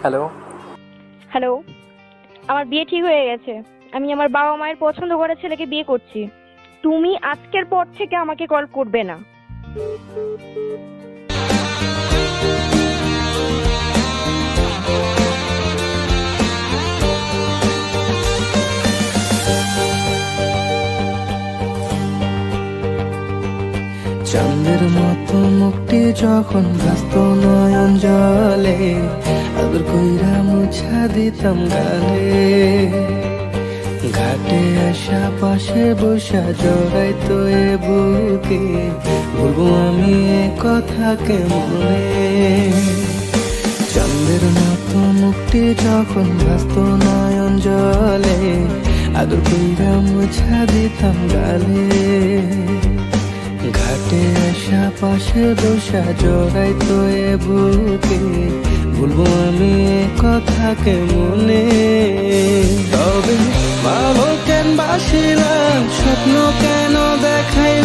Hello. Hello. আমার বিয়ে ঠিক হয়ে গেছে। আমি আমার বাবা মায়ের পছন্দ করা ছেলেকে বিয়ে করছি। তুমি আজকের পর থেকে আমাকে কল করবে না। চাঁদের মতো মুক্তি যখন ভাসত নয়ন জলে, আদর কইরা মুছা দিতাম গালে। ঘাটে আসা পাশে বসা জড়াইতো এ বুকে, বলবো আমি এ কথা কেমনে। চাঁদের মতো মুক্তি যখন ভাসত নয়ন জলে, আদর কইরা মুছা দিতাম গালে। ঘাটে আসা পাশে বসা জড়াইতো এ বুকে, বলবো আমি এ কথা কেমনে। তবে ভালো কেন বাসিলাম, স্বপ্ন কেন দেখাই